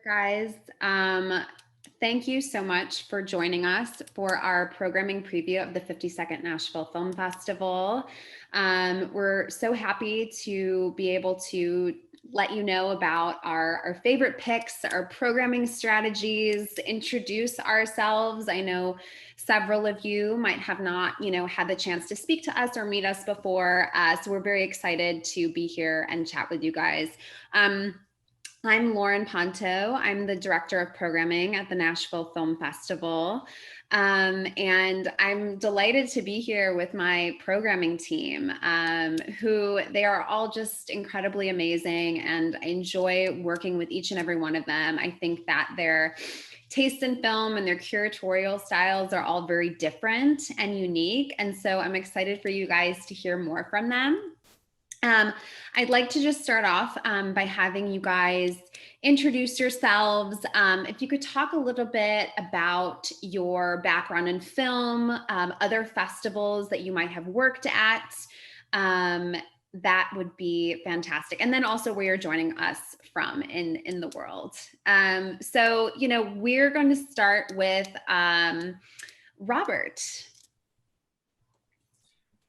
Guys, thank you so much for joining us for our programming preview of the 52nd Nashville Film Festival. We're so happy to be able to let you know about our favorite picks, our programming strategies, introduce ourselves. I know several of you might have not, had the chance to speak to us or meet us before, so we're very excited to be here and chat with you guys. I'm Lauren Ponto. I'm the director of programming at the Nashville Film Festival. And I'm delighted to be here with my programming team, who they are all just incredibly amazing, and I enjoy working with each and every one of them. I think that their taste in film and their curatorial styles are all very different and unique. And so I'm excited for you guys to hear more from them. I'd like to just start off by having you guys introduce yourselves. If you could talk a little bit about your background in film, other festivals that you might have worked at, that would be fantastic. And then also where you're joining us from in the world. So, we're going to start with Robert.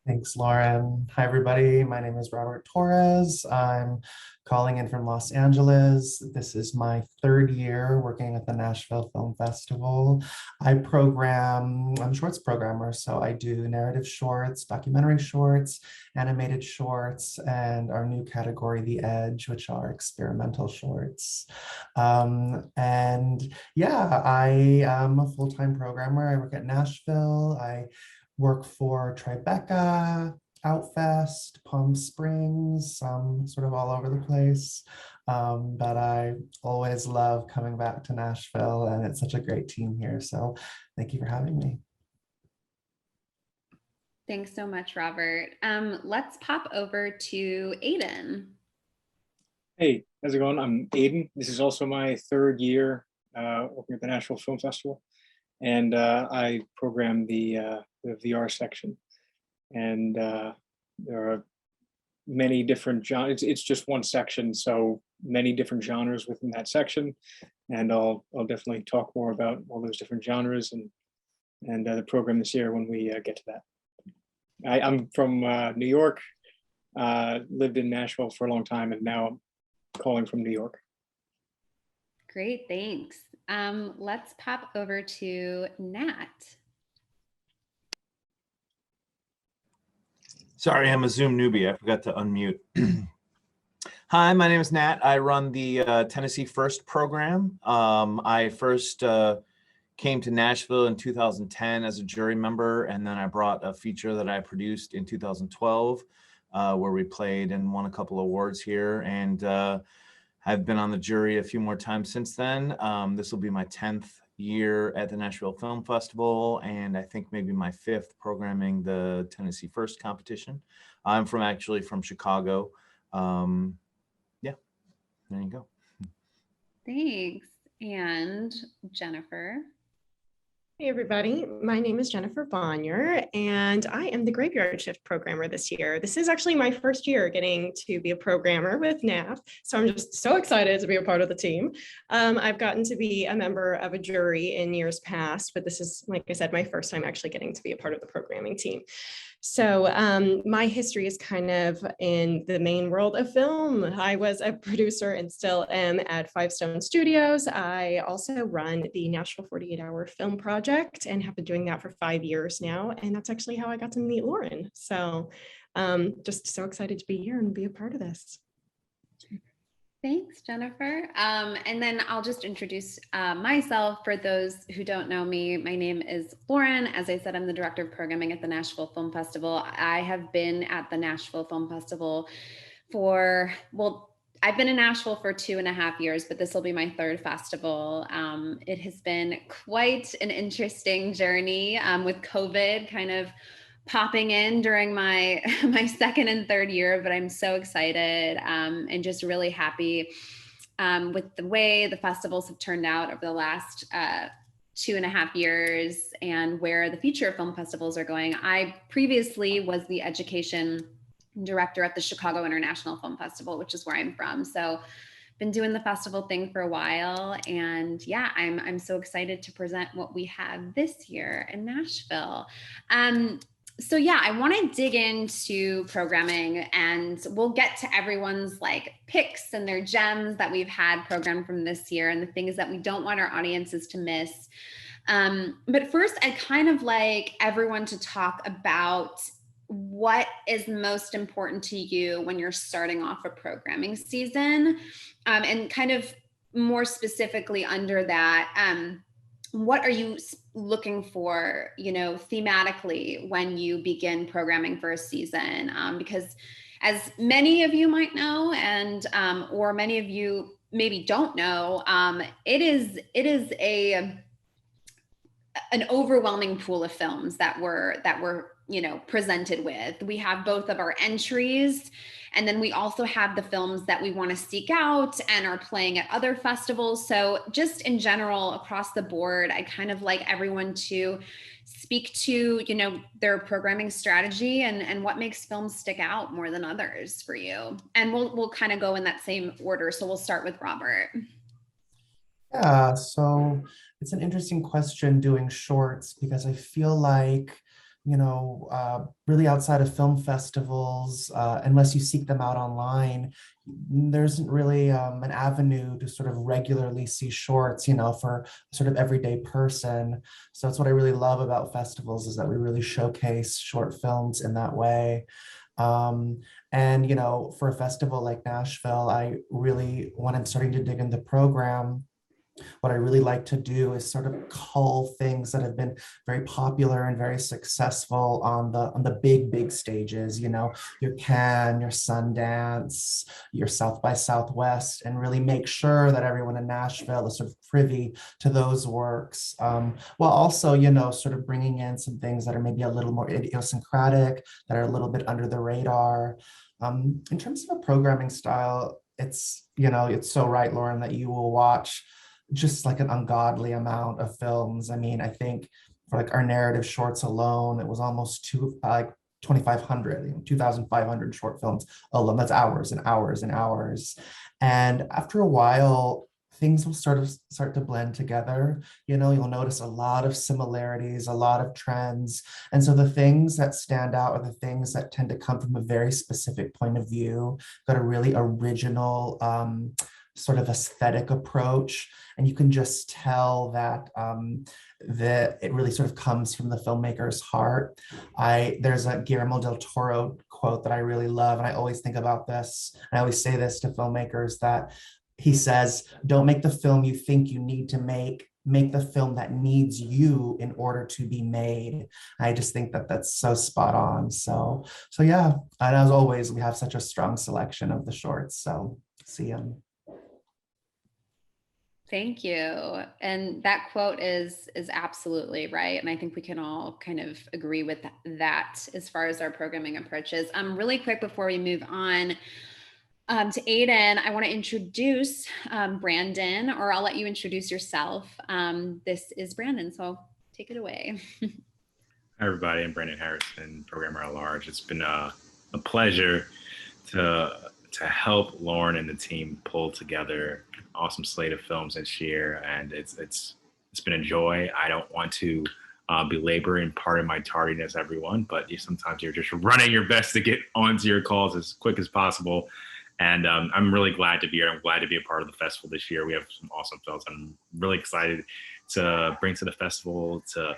Thanks, Lauren. Hi, everybody. My name is Robert Torres. I'm calling in from Los Angeles. This is my third year working at the Nashville Film Festival. I'm shorts programmer, so I do narrative shorts, documentary shorts, animated shorts, and our new category, The Edge, which are experimental shorts. And yeah, I am a full-time programmer. I work at Nashville. I work for Tribeca, Outfest, Palm Springs, sort of all over the place. But I always love coming back to Nashville, and it's such a great team here. So thank you for having me. Thanks so much, Robert. Let's pop over to Aiden. Hey, how's it going? I'm Aiden. This is also my third year working at the Nashville Film Festival. And I program the VR section, and there are many different genres. It's just one section, so many different genres within that section, and I'll definitely talk more about all those different genres and the program this year when we get to that. I'm from New York, lived in Nashville for a long time, and now I'm calling from New York. Great, thanks. Let's pop over to Nat. Sorry, I'm a Zoom newbie. I forgot to unmute. Hi, my name is Nat. I run the Tennessee First program. I first came to Nashville in 2010 as a jury member, and then I brought a feature that I produced in 2012 where we played and won a couple awards here. And I've been on the jury a few more times since then. This will be my 10th year at the Nashville Film Festival, and I think maybe my 5th programming the Tennessee First competition. I'm actually from Chicago. Yeah, there you go. Thanks. And Jennifer. Hey everybody, my name is Jennifer Bonnier, and I am the Graveyard Shift programmer this year. This is actually my first year getting to be a programmer with NAF, so I'm just so excited to be a part of the team. I've gotten to be a member of a jury in years past, but this is, like I said, my first time actually getting to be a part of the programming team. So my history is kind of in the main world of film. I was a producer and still am at Five Stone Studios. I also run the Nashville 48-Hour Film Project and have been doing that for 5 years now. And that's actually how I got to meet Lauren. So just so excited to be here and be a part of this. Thanks, Jennifer. And then I'll just introduce myself for those who don't know me. My name is Lauren. As I said, I'm the director of programming at the Nashville Film Festival. I have been at the Nashville Film Festival I've been in Nashville for 2.5 years, but this will be my 3rd festival. It has been quite an interesting journey with COVID kind of popping in during my 2nd and 3rd year, but I'm so excited and just really happy with the way the festivals have turned out over the last 2.5 years and where the feature film festivals are going. I previously was the education director at the Chicago International Film Festival, which is where I'm from. So been doing the festival thing for a while, and yeah, I'm so excited to present what we have this year in Nashville. So yeah, I want to dig into programming, and we'll get to everyone's like picks and their gems that we've had programmed from this year and the things that we don't want our audiences to miss. But first, I'd kind of like everyone to talk about what is most important to you when you're starting off a programming season, and kind of more specifically under that, what are you looking for, thematically when you begin programming for a season? Because as many of you might know, and or many of you maybe don't know, it is an overwhelming pool of films that we're presented with. We have both of our entries, and then we also have the films that we want to seek out and are playing at other festivals. So just in general, across the board, I kind of like everyone to speak to, their programming strategy and what makes films stick out more than others for you. And we'll kind of go in that same order. So we'll start with Robert. Yeah, so it's an interesting question doing shorts, because I feel like, really outside of film festivals, unless you seek them out online, there isn't really an avenue to sort of regularly see shorts, for a sort of everyday person. So that's what I really love about festivals, is that we really showcase short films in that way. And, for a festival like Nashville, I really, when I'm starting to dig into the program, what I really like to do is sort of cull things that have been very popular and very successful on the big stages, your Cannes, your Sundance, your South by Southwest, and really make sure that everyone in Nashville is sort of privy to those works, while also, sort of bringing in some things that are maybe a little more idiosyncratic, that are a little bit under the radar. In terms of a programming style, it's so right, Lauren, that you will watch just like an ungodly amount of films. I mean, I think for like our narrative shorts alone, it was almost 2,500, 2,500 short films alone. That's hours and hours and hours. And after a while, things will start to blend together. You'll notice a lot of similarities, a lot of trends. And so the things that stand out are the things that tend to come from a very specific point of view, got a really original, sort of aesthetic approach, and you can just tell that it really sort of comes from the filmmaker's heart. There's a Guillermo del Toro quote that I really love, and I always think about this, and I always say this to filmmakers, that he says, "Don't make the film you think you need to make the film that needs you in order to be made." I just think that that's so spot on. So yeah, and as always, we have such a strong selection of the shorts, so see them. Thank you. And that quote is absolutely right. And I think we can all kind of agree with that as far as our programming approaches. Really quick before we move on to Aiden, I want to introduce Brandon, or I'll let you introduce yourself. This is Brandon, so take it away. Hi, everybody. I'm Brandon Harrison, programmer at large. It's been a pleasure to help Lauren and the team pull together an awesome slate of films this year, and it's been a joy. I don't want to belabor in part of my tardiness, everyone, but sometimes you're just running your best to get onto your calls as quick as possible. And I'm really glad to be here. I'm glad to be a part of the festival this year. We have some awesome films. I'm really excited to bring to the festival, to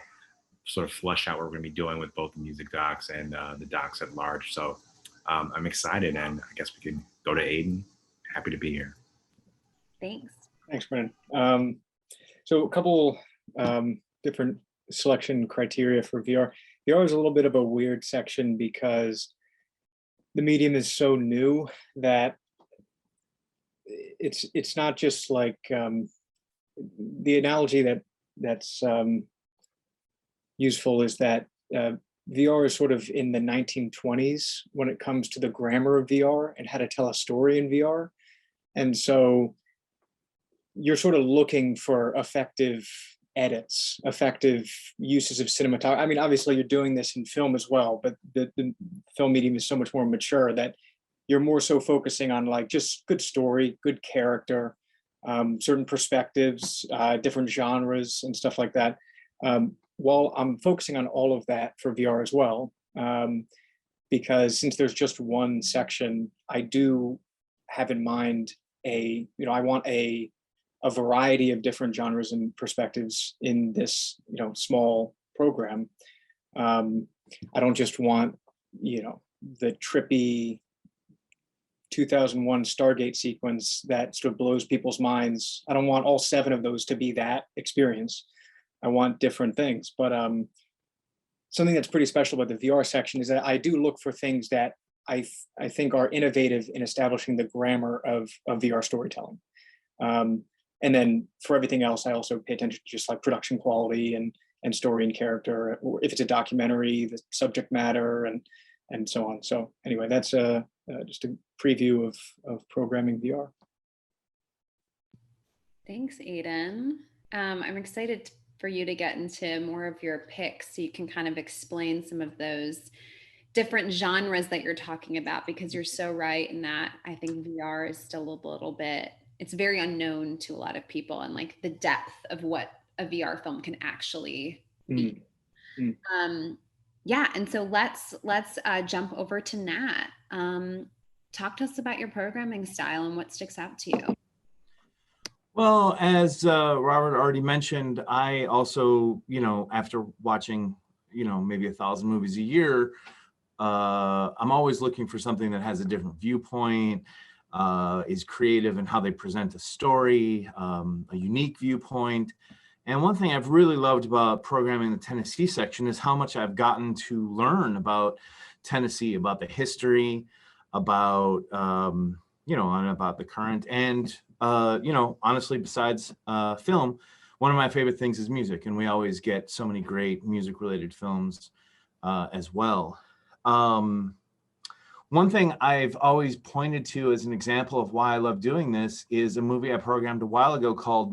sort of flesh out what we're going to be doing with both the music docs and the docs at large. So I'm excited, and I guess we can go to Aiden. Happy to be here. Thanks. Thanks, Brandon. So a couple different selection criteria for VR. VR is a little bit of a weird section because the medium is so new that it's not just like the analogy that's useful is that VR is sort of in the 1920s when it comes to the grammar of VR and how to tell a story in VR. And so you're sort of looking for effective edits, effective uses of cinematography. I mean, obviously you're doing this in film as well, but the film medium is so much more mature that you're more so focusing on like just good story, good character, certain perspectives, different genres and stuff like that. While I'm focusing on all of that for VR as well, because since there's just one section, I do have in mind I want a variety of different genres and perspectives in this, small program. I don't just want, the trippy 2001 Stargate sequence that sort of blows people's minds. I don't want all 7 of those to be that experience. I want different things. But something that's pretty special about the VR section is that I do look for things that I think are innovative in establishing the grammar of VR storytelling. And then for everything else, I also pay attention to just like production quality and story and character, or if it's a documentary, the subject matter and so on. So anyway, that's just a preview of programming VR. Thanks, Aiden. I'm excited for you to get into more of your picks so you can kind of explain some of those different genres that you're talking about, because you're so right in that I think VR is still a little bit, it's very unknown to a lot of people, and like the depth of what a VR film can actually be. Yeah, and so let's jump over to Nat. Talk to us about your programming style and what sticks out to you. Well, as Robert already mentioned, I also, after watching, maybe 1,000 movies a year, I'm always looking for something that has a different viewpoint, is creative in how they present a story, a unique viewpoint. And one thing I've really loved about programming the Tennessee section is how much I've gotten to learn about Tennessee, about the history, about, and about the current. And, honestly, besides film, one of my favorite things is music. And we always get so many great music-related films as well. One thing I've always pointed to as an example of why I love doing this is a movie I programmed a while ago called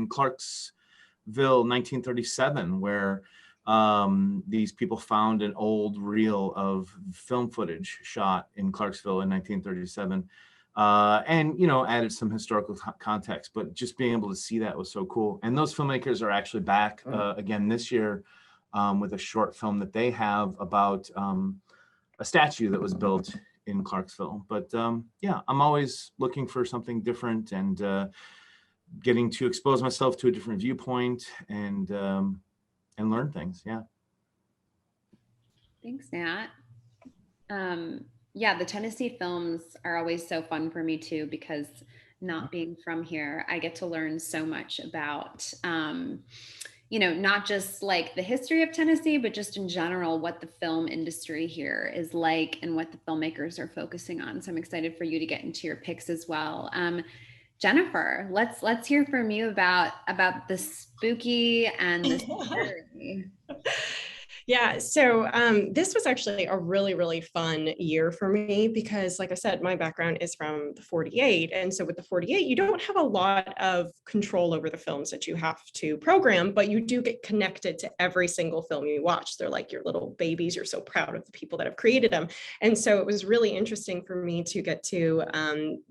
Clarksville 1937, where these people found an old reel of film footage shot in Clarksville in 1937, and added some historical context. But just being able to see that was so cool. And those filmmakers are actually back again this year with a short film that they have about a statue that was built in Clarksville. But yeah, I'm always looking for something different and getting to expose myself to a different viewpoint and learn things. Yeah. Thanks, Nat. Yeah, the Tennessee films are always so fun for me too, because not being from here, I get to learn so much about, not just like the history of Tennessee, but just in general, what the film industry here is like and what the filmmakers are focusing on. So I'm excited for you to get into your picks as well. Jennifer, let's hear from you about the spooky and the scary. Yeah, so this was actually a really, really fun year for me because, like I said, my background is from the 48. And so with the 48, you don't have a lot of control over the films that you have to program, but you do get connected to every single film you watch. They're like your little babies. You're so proud of the people that have created them. And so it was really interesting for me to get to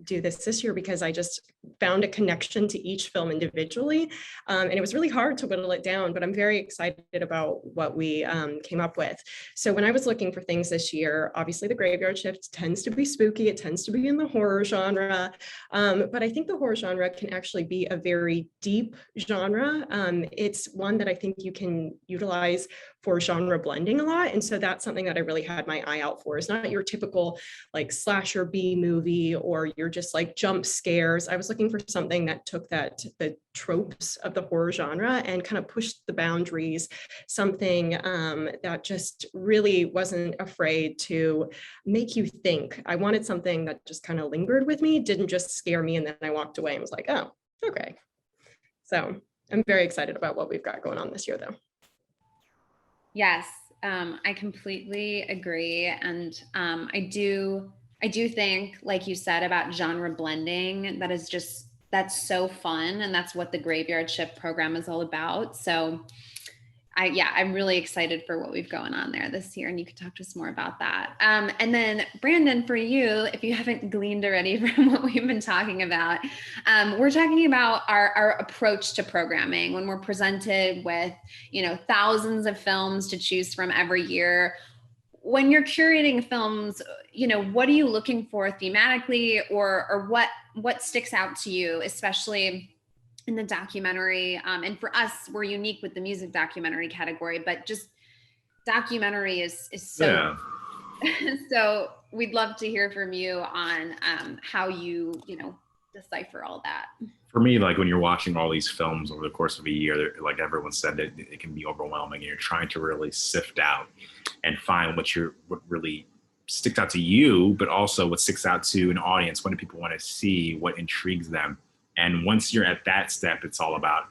do this year because I just found a connection to each film individually. And it was really hard to whittle it down, but I'm very excited about what we came up with. So when I was looking for things this year, obviously the Graveyard Shift tends to be spooky. It tends to be in the horror genre. But I think the horror genre can actually be a very deep genre. It's one that I think you can utilize for genre blending a lot. And so that's something that I really had my eye out for. It's not your typical like slasher B movie or you're just like jump scares. I was looking for something that took the tropes of the horror genre and kind of pushed the boundaries, something that just really wasn't afraid to make you think. I wanted something that just kind of lingered with me, didn't just scare me and then I walked away and was like, oh, okay. So I'm very excited about what we've got going on this year though. Yes, I completely agree. And I do think, like you said, about genre blending, that's so fun. And that's what the Graveyard Shift program is all about. So I'm really excited for what we've going on there this year, and you can talk to us more about that. And then Brandon, for you, if you haven't gleaned already from what we've been talking about, we're talking about our approach to programming when we're presented with, thousands of films to choose from every year. When you're curating films, what are you looking for thematically, or what sticks out to you, especially in the documentary? And for us, we're unique with the music documentary category, but just documentary is so, so we'd love to hear from you on how you decipher all that. For me, like when you're watching all these films over the course of a year, like everyone said, that it can be overwhelming, and you're trying to really sift out and find what really sticks out to you, but also what sticks out to an audience. What do people want to see? What intrigues them? And once you're at that step, it's all about,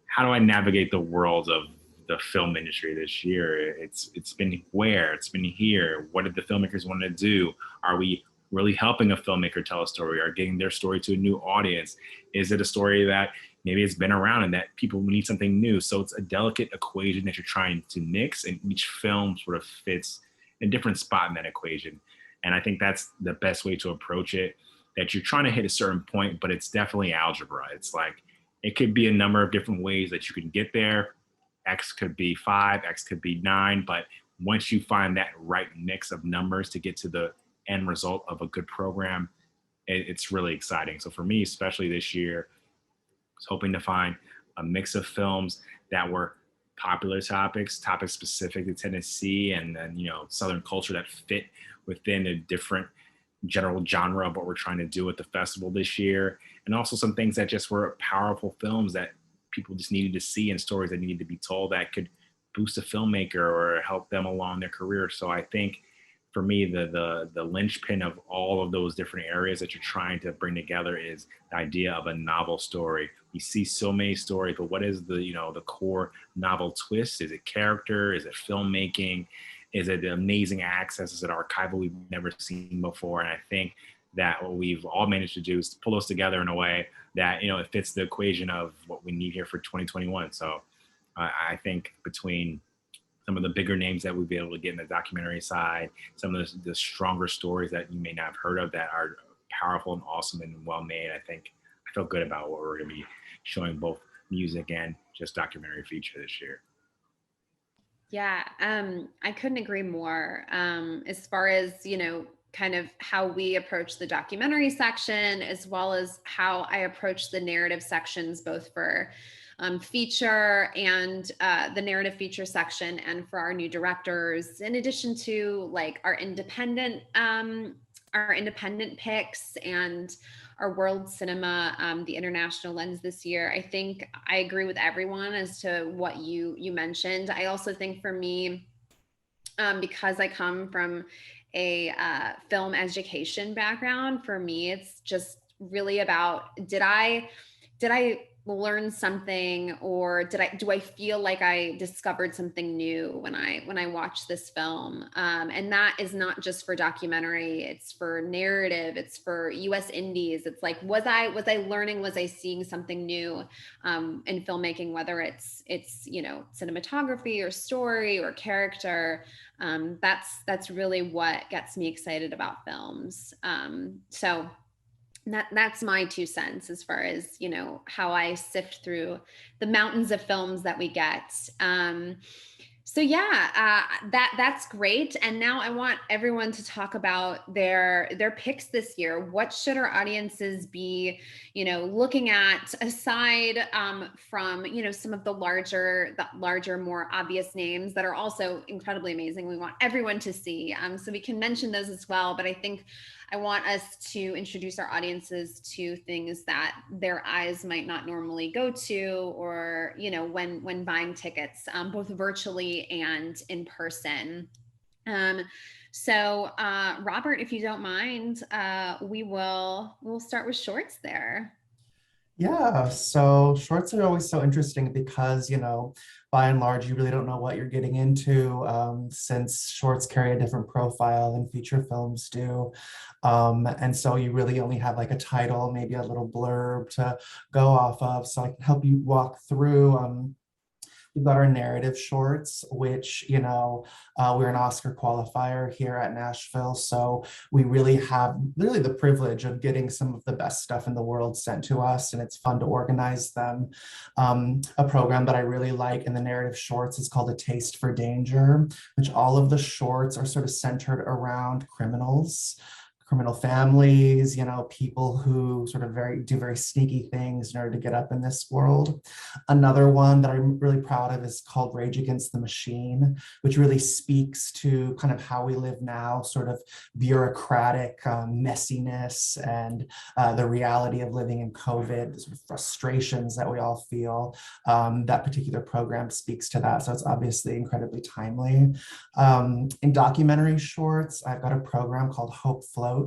how do I navigate the world of the film industry this year? It's been where, it's been here. What did the filmmakers want to do? Are we really helping a filmmaker tell a story, or getting their story to a new audience? Is it a story that maybe it's been around and that people need something new? So it's a delicate equation that you're trying to mix, and each film sort of fits a different spot in that equation. And I think that's the best way to approach it, that you're trying to hit a certain point, but it's definitely algebra. It's like, it could be a number of different ways that you can get there. X could be 5, X could be 9, but once you find that right mix of numbers to get to the end result of a good program, it's really exciting. So for me, especially this year, I was hoping to find a mix of films that were popular topics specific to Tennessee, and then, Southern culture that fit within a different general genre of what we're trying to do at the festival this year. And also some things that just were powerful films that people just needed to see, and stories that needed to be told that could boost a filmmaker or help them along their career. So I think for me, the linchpin of all of those different areas that you're trying to bring together is the idea of a novel story. We see so many stories, but what is the core novel twist? Is it character? Is it filmmaking? Is it amazing access? Is it archival we've never seen before? And I think that what we've all managed to do is to pull those together in a way that, it fits the equation of what we need here for 2021. So I think between some of the bigger names that we'll be able to get in the documentary side, some of the stronger stories that you may not have heard of that are powerful and awesome and well made, I think I feel good about what we're going to be showing, both music and just documentary feature this year. Yeah, I couldn't agree more. As far as, kind of how we approach the documentary section, as well as how I approach the narrative sections, both for feature and the narrative feature section, and for our new directors, in addition to like our independent picks and our world cinema, the international lens this year. I think I agree with everyone as to what you mentioned. I also think for me, because I come from a film education background, for me, it's just really about, did I learn something, or do I feel like I discovered something new when I watched this film? And that is not just for documentary, it's for narrative, it's for US indies. It's like, was I learning, was I seeing something new in filmmaking, whether it's cinematography or story or character. That's really what gets me excited about films. So that's my 2 cents as far as, how I sift through the mountains of films that we get. So yeah, that's great. And now I want everyone to talk about their picks this year. What should our audiences be, looking at, aside from, some of the larger, more obvious names that are also incredibly amazing. We want everyone to see. So we can mention those as well. But I think I want us to introduce our audiences to things that their eyes might not normally go to, or, when buying tickets, both virtually and in person. So Robert, if you don't mind, we'll start with shorts there. Yeah, so shorts are always so interesting because, by and large, you really don't know what you're getting into, since shorts carry a different profile than feature films do. And so you really only have like a title, maybe a little blurb to go off of. So I can help you walk through We've got our narrative shorts, which, you know, we're an Oscar qualifier here at Nashville. So we really have the privilege of getting some of the best stuff in the world sent to us, and it's fun to organize them. A program that I really like in the narrative shorts is called A Taste for Danger, which all of the shorts are sort of centered around criminal families, you know, people who sort of do very sneaky things in order to get up in this world. Another one that I'm really proud of is called Rage Against the Machine, which really speaks to kind of how we live now, sort of bureaucratic messiness and the reality of living in COVID, the sort of frustrations that we all feel. That particular program speaks to that. So it's obviously incredibly timely. In documentary shorts, I've got a program called Hope Floats,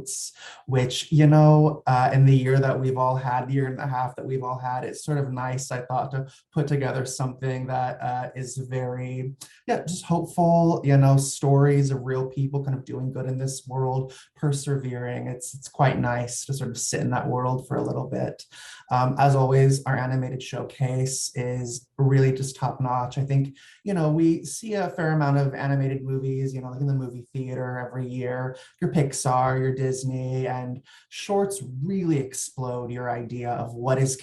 which, you know, in the year that we've all had, the year and a half that we've all had, it's sort of nice, I thought, to put together something that is very, just hopeful, you know, stories of real people kind of doing good in this world, persevering. It's quite nice to sort of sit in that world for a little bit. As always, our animated showcase is really just top notch. I think, you know, we see a fair amount of animated movies, you know, like in the movie theater every year, your Pixar, your Disney, and shorts really explode your idea of what is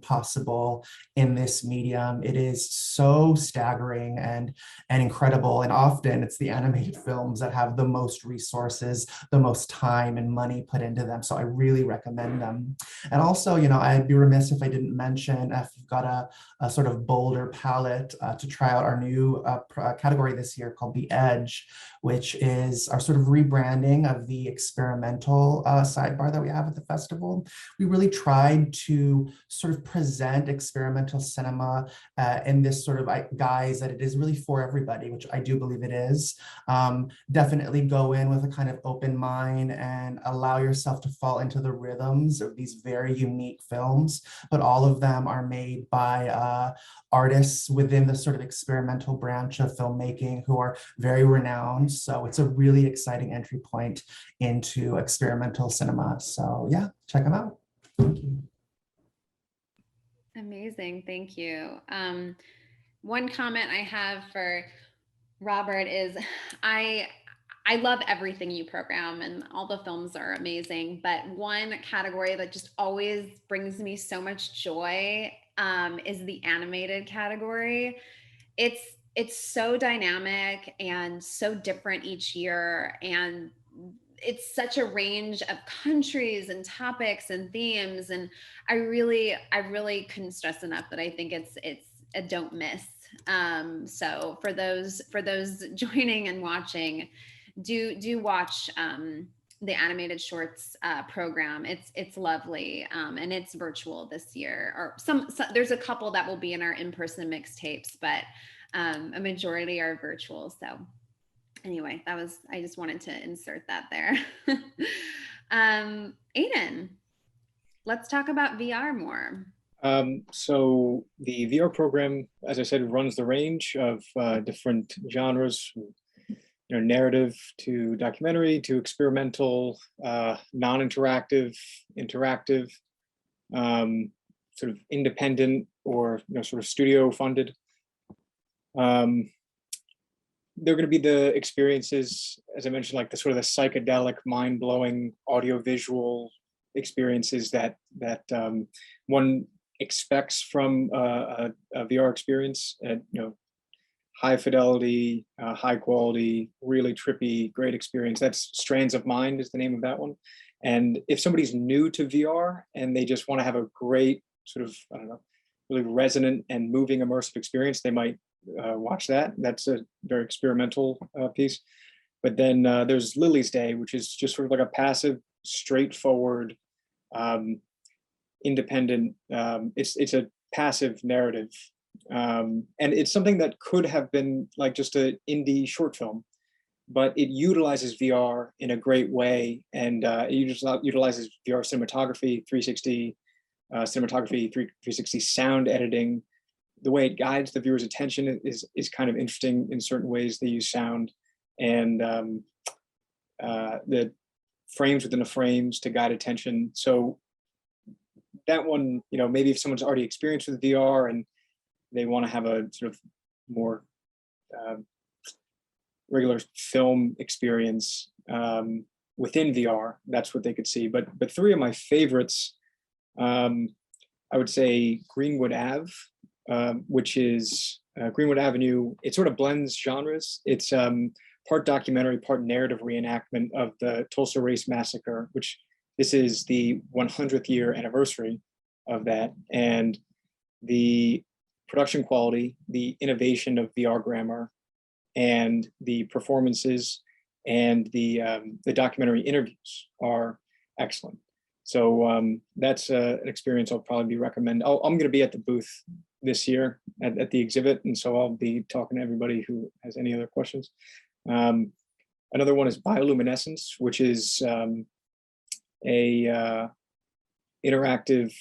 possible in this medium. It is so staggering and incredible. And often it's the animated films that have the most resources, the most time and money put into them. So I really recommend them. And also, you know, I'd be remiss if I didn't mention, if you've got a sort of bolder palette, to try out our new category this year called The Edge, which is our sort of rebranding of the experimental sidebar that we have at the festival. We really tried to sort of present experimental cinema in this sort of guise that it is really for everybody, which I do believe it is. Definitely go in with a kind of open mind and allow yourself to fall into the rhythms of these very unique films, but all of them are made by artists within the sort of experimental branch of filmmaking who are very renowned. So it's a really exciting entry point into experimental cinema. So yeah, check them out. Thank you. Amazing, thank you. One comment I have for Robert is I love everything you program and all the films are amazing, but one category that just always brings me so much joy is the animated category. It's so dynamic and so different each year, and it's such a range of countries and topics and themes, and I really couldn't stress enough that I think it's a don't miss. So for those joining and watching, do watch the animated shorts program. It's lovely, and it's virtual this year. Or some there's a couple that will be in our in-person mixtapes, but a majority are virtual. So anyway, I just wanted to insert that there. Aiden, let's talk about VR more. So the VR program, as I said, runs the range of different genres, you know, narrative to documentary to experimental, non-interactive, interactive, sort of independent or, you know, sort of studio funded. They're going to be the experiences, as I mentioned, like the sort of the psychedelic, mind-blowing audiovisual experiences that one expects from a VR experience. At, you know, high fidelity, high quality, really trippy, great experience. That's Strands of Mind is the name of that one. And if somebody's new to VR and they just want to have a great sort of, I don't know, really resonant and moving immersive experience, they might watch that. That's a very experimental piece. But then there's Lily's Day, which is just sort of like a passive, straightforward, independent, it's a passive narrative. And it's something that could have been like just an indie short film, but it utilizes VR in a great way. And it utilizes VR cinematography, 360 cinematography, 360 sound editing. The way it guides the viewer's attention is kind of interesting in certain ways. They use sound and the frames within the frames to guide attention. So that one, you know, maybe if someone's already experienced with VR and they want to have a sort of more regular film experience within VR, that's what they could see. But three of my favorites, I would say Greenwood Ave, which is Greenwood Avenue. It sort of blends genres. It's part documentary, part narrative reenactment of the Tulsa Race Massacre, which this is the 100th year anniversary of that. And the production quality, the innovation of VR grammar, and the performances and the documentary interviews are excellent. So that's an experience I'll probably recommend. I'm going to be at the booth this year at the exhibit, and so I'll be talking to everybody who has any other questions. Another one is Bioluminescence, which is a interactive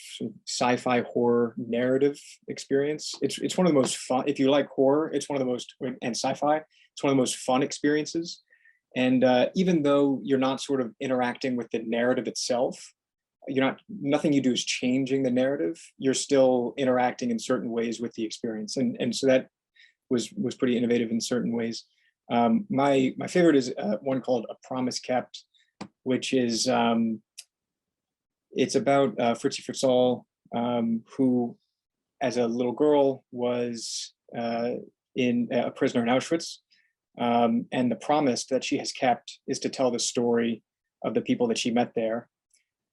sci-fi horror narrative experience. It's one of the most fun. If you like horror, it's one of the most, and sci-fi, it's one of the most fun experiences. And even though you're not sort of interacting with the narrative itself, nothing you do is changing the narrative. You're still interacting in certain ways with the experience, and so that was pretty innovative in certain ways. My favorite is one called A Promise Kept, which is it's about Fritzi Fritzl, who, as a little girl, was in a prisoner in Auschwitz, and the promise that she has kept is to tell the story of the people that she met there.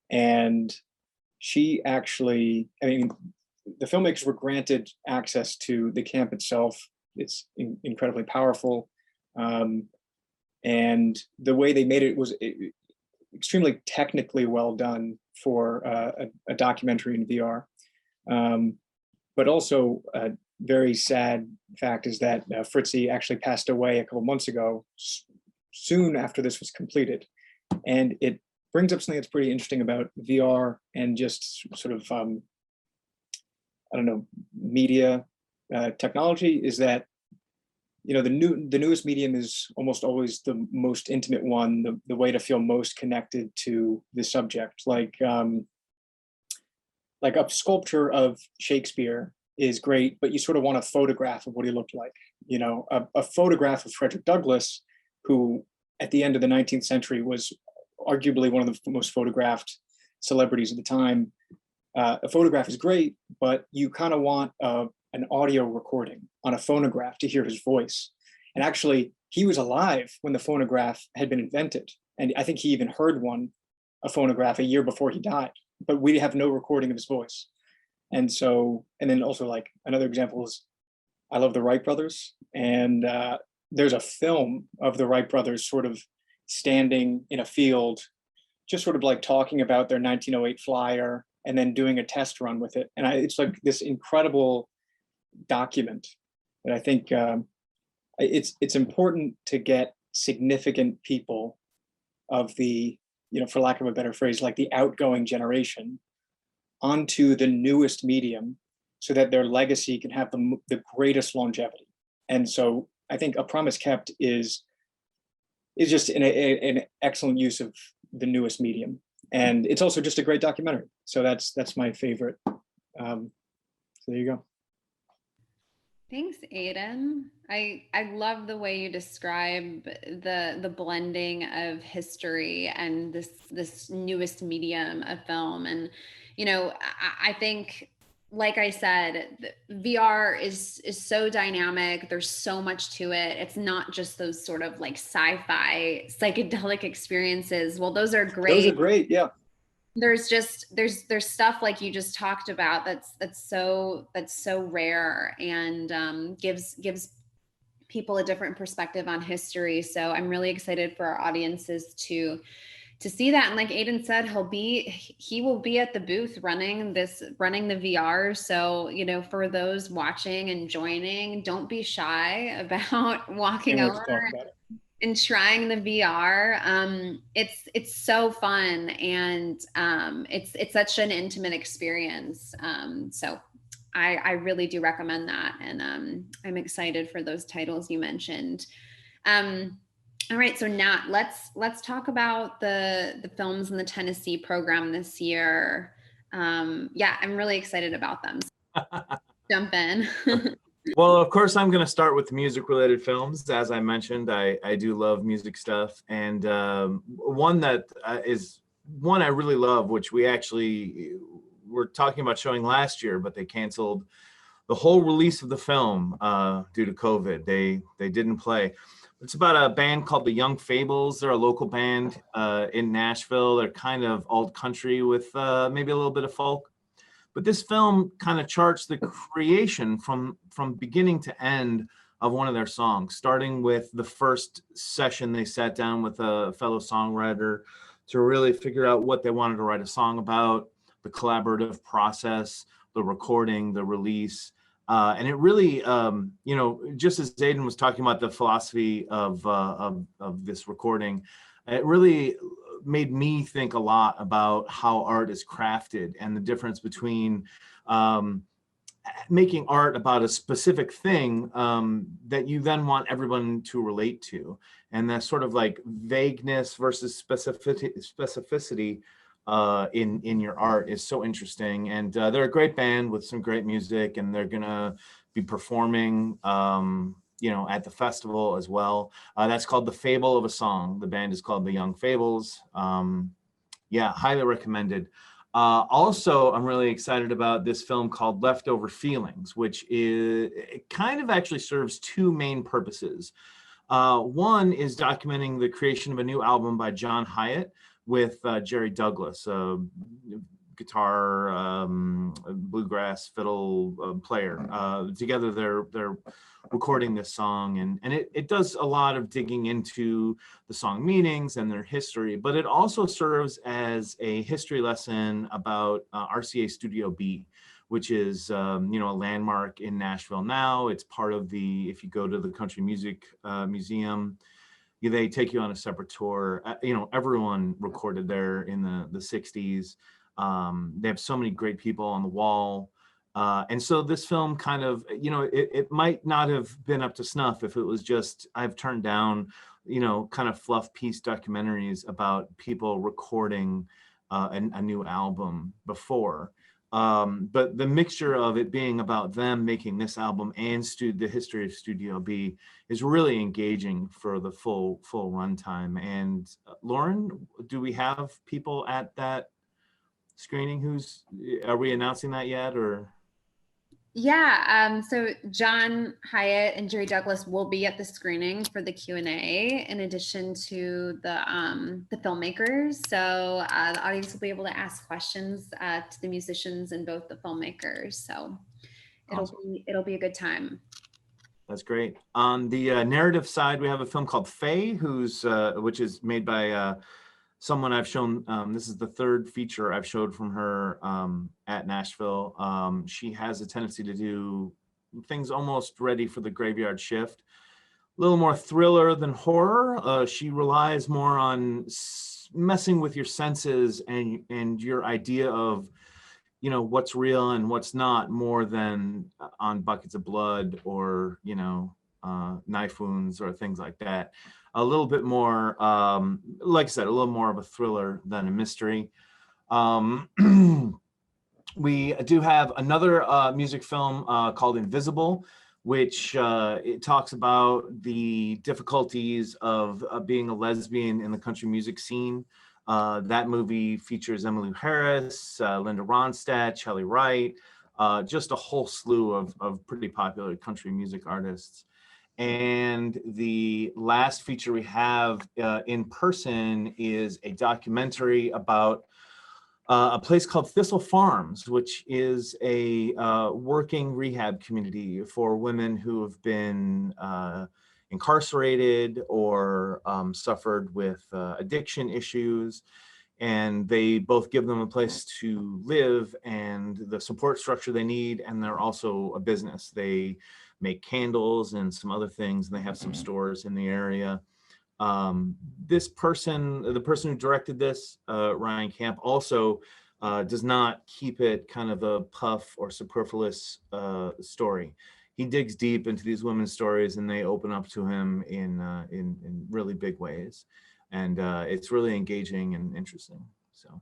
And she actually, I mean, the filmmakers were granted access to the camp itself. It's incredibly powerful. And the way they made it was extremely technically well done for a documentary in VR. But also a very sad fact is that Fritzi actually passed away a couple months ago, soon after this was completed. And it brings up something that's pretty interesting about VR and just sort of, I don't know, media technology, is that, you know, the newest medium is almost always the most intimate one, the way to feel most connected to the subject. Like a sculpture of Shakespeare is great, but you sort of want a photograph of what he looked like. You know, a photograph of Frederick Douglass, who at the end of the 19th century was arguably one of the most photographed celebrities of the time. A photograph is great, but you kind of want an audio recording on a phonograph to hear his voice. And actually, he was alive when the phonograph had been invented. And I think he even heard a phonograph a year before he died, but we have no recording of his voice. And so, and then also, like, another example is, I love the Wright brothers. And there's a film of the Wright brothers sort of standing in a field, just sort of like talking about their 1908 Flyer and then doing a test run with it. And it's like this incredible document that I think it's important to get significant people of the, you know, for lack of a better phrase, like the outgoing generation onto the newest medium so that their legacy can have the greatest longevity. And so I think A Promise Kept is just an excellent use of the newest medium. And it's also just a great documentary. So that's my favorite. So there you go. Thanks, Aiden. I love the way you describe the blending of history and this newest medium of film. And, you know, I think, like I said, VR is so dynamic. There's so much to it. It's not just those sort of like sci-fi psychedelic experiences. Well, those are great. Those are great, yeah. There's stuff like you just talked about that's so rare and gives people a different perspective on history. So I'm really excited for our audiences to see that. And like Aiden said, he will be at the booth running the VR. So, you know, for those watching and joining, don't be shy about walking over and trying the VR. It's so fun, and it's such an intimate experience. So I really do recommend that, and I'm excited for those titles you mentioned. All right, so Nat, let's talk about the films in the Tennessee program this year. Yeah, I'm really excited about them. jump in. Well, of course, I'm going to start with music-related films. As I mentioned, I do love music stuff, and one that is one I really love, which we actually were talking about showing last year, but they canceled the whole release of the film due to COVID. They didn't play. It's about a band called the Young Fables. They're a local band in Nashville. They're kind of alt country with maybe a little bit of folk. But this film kind of charts the creation from beginning to end of one of their songs, starting with the first session they sat down with a fellow songwriter to really figure out what they wanted to write a song about, the collaborative process, the recording, the release. And it really, just as Zayden was talking about the philosophy of this recording, it really made me think a lot about how art is crafted and the difference between making art about a specific thing that you then want everyone to relate to. And that sort of like vagueness versus specificity in your art is so interesting. And they're a great band with some great music, and they're gonna be performing at the festival as well. That's called The Fable of a Song. The band is called the Young Fables. Highly recommended. Also, I'm really excited about this film called Leftover Feelings, which it kind of actually serves two main purposes. One is documenting the creation of a new album by John Hyatt with Jerry Douglass, guitar, bluegrass fiddle player. Together, they're recording this song, and it does a lot of digging into the song meanings and their history, but it also serves as a history lesson about RCA Studio B, which is a landmark in Nashville now. It's part of if you go to the Country Music Museum, they take you on a separate tour. Everyone recorded there in the 60s. They have so many great people on the wall. And so this film kind of, it might not have been up to snuff if it was just, I've turned down, kind of fluff piece documentaries about people recording a new album before. But the mixture of it being about them making this album and the history of Studio B is really engaging for the full runtime. And Lauren, do we have people at that screening? Are we announcing that yet, or? Yeah, so John Hyatt and Jerry Douglass will be at the screening for the Q&A in addition to the filmmakers. So the audience will be able to ask questions to the musicians and both the filmmakers. So it'll be a good time. That's great. On the narrative side, we have a film called Faye, which is made by someone I've shown. This is the third feature I've showed from her at Nashville. She has a tendency to do things almost ready for the graveyard shift. A little more thriller than horror. She relies more on messing with your senses and your idea of what's real and what's not, more than on buckets of blood or knife wounds or things like that. A little bit more, like I said, a little more of a thriller than a mystery. We do have another music film called Invisible, which it talks about the difficulties of being a lesbian in the country music scene. That movie features Emmylou Harris, Linda Ronstadt, Shelley Wright, just a whole slew of pretty popular country music artists. And the last feature we have in person is a documentary about a place called Thistle Farms, which is a working rehab community for women who have been incarcerated or suffered with addiction issues. And they both give them a place to live and the support structure they need. And they're also a business. They make candles and some other things, and they have some stores in the area. The person who directed this, Ryan Camp, also does not keep it kind of a puff or superfluous story. He digs deep into these women's stories, and they open up to him in really big ways. And it's really engaging and interesting. So.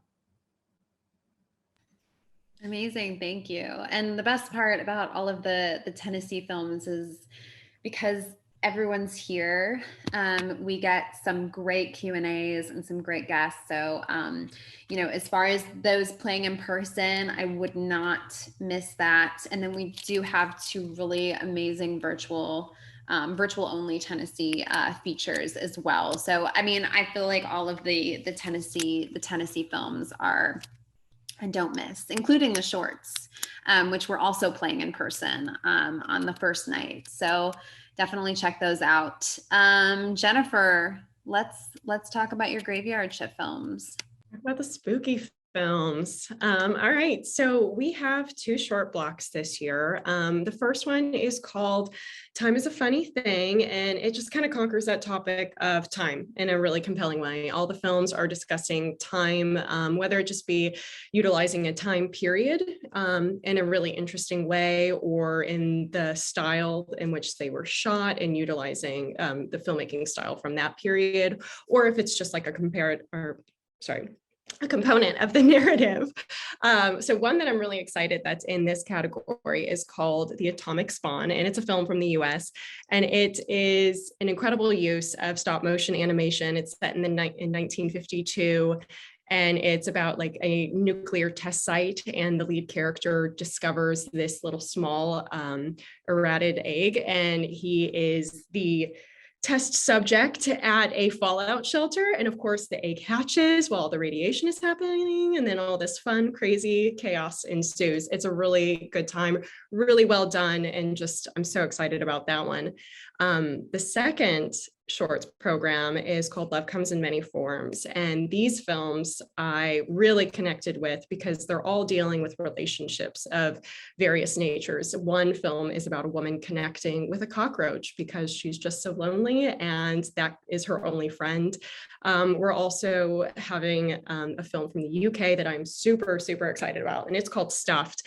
Amazing, thank you. And the best part about all of the Tennessee films is because everyone's here, we get some great Q&As and some great guests. So, you know, as far as those playing in person, I would not miss that. And then we do have 2 really amazing virtual only Tennessee features as well. So, I mean, I feel like all of the Tennessee films are, and don't miss, including the shorts, which we're also playing in person on the first night. So definitely check those out. Jennifer, let's talk about your graveyard shift films. Talk about the spooky films. All right, so we have 2 short blocks this year. The first one is called Time is a Funny Thing, and it just kind of conquers that topic of time in a really compelling way. All the films are discussing time, whether it just be utilizing a time period in a really interesting way, or in the style in which they were shot and utilizing the filmmaking style from that period, or if it's just like a component of the narrative. So one that I'm really excited that's in this category is called The Atomic Spawn, and it's a film from the US, and it is an incredible use of stop motion animation. It's set in 1952, and it's about like a nuclear test site, and the lead character discovers this little small irradiated egg, and he is the test subject at a fallout shelter. And of course, the egg hatches while the radiation is happening, and then all this fun, crazy chaos ensues. It's a really good time, really well done, and just I'm so excited about that one. The second shorts program is called Love Comes in Many Forms. And these films I really connected with because they're all dealing with relationships of various natures. One film is about a woman connecting with a cockroach because she's just so lonely, and that is her only friend. We're also having a film from the UK that I'm super, super excited about, and it's called Stuffed.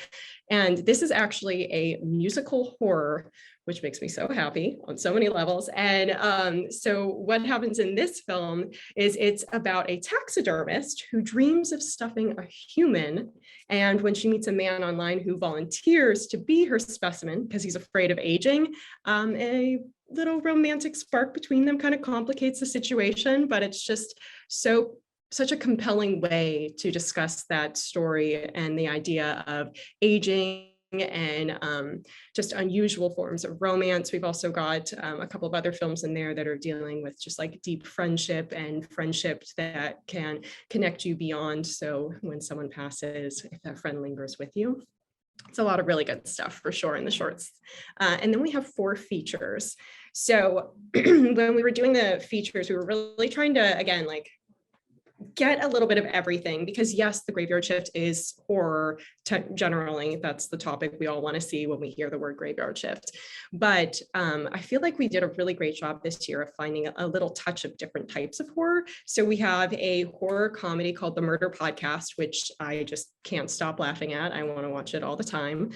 And this is actually a musical horror, which makes me so happy on so many levels. And so what happens in this film is it's about a taxidermist who dreams of stuffing a human. And when she meets a man online who volunteers to be her specimen because he's afraid of aging, a little romantic spark between them kind of complicates the situation, but it's just such a compelling way to discuss that story and the idea of aging and just unusual forms of romance. We've also got a couple of other films in there that are dealing with just like deep friendship and friendships that can connect you beyond. So when someone passes, if that friend lingers with you. It's a lot of really good stuff for sure in the shorts. And then we have 4 features. So when we were doing the features, we were really trying to, again, like get a little bit of everything, because yes, the graveyard shift is horror. Generally, that's the topic we all want to see when we hear the word graveyard shift. But I feel like we did a really great job this year of finding a little touch of different types of horror. So we have a horror comedy called The Murder Podcast, which I just can't stop laughing at. I want to watch it all the time.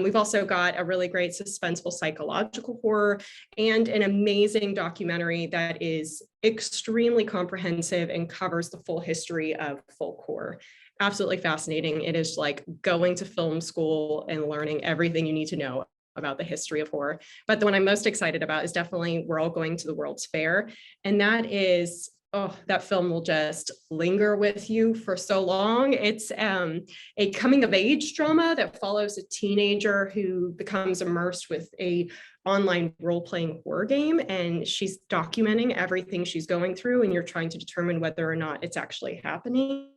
We've also got a really great suspenseful psychological horror and an amazing documentary that is extremely comprehensive and covers the full history of folk horror. Absolutely fascinating. It is like going to film school and learning everything you need to know about the history of horror. But the one I'm most excited about is definitely We're All Going to the World's Fair. And that is, oh, that film will just linger with you for so long. It's a coming of age drama that follows a teenager who becomes immersed with a online role-playing horror game, and she's documenting everything she's going through, and you're trying to determine whether or not it's actually happening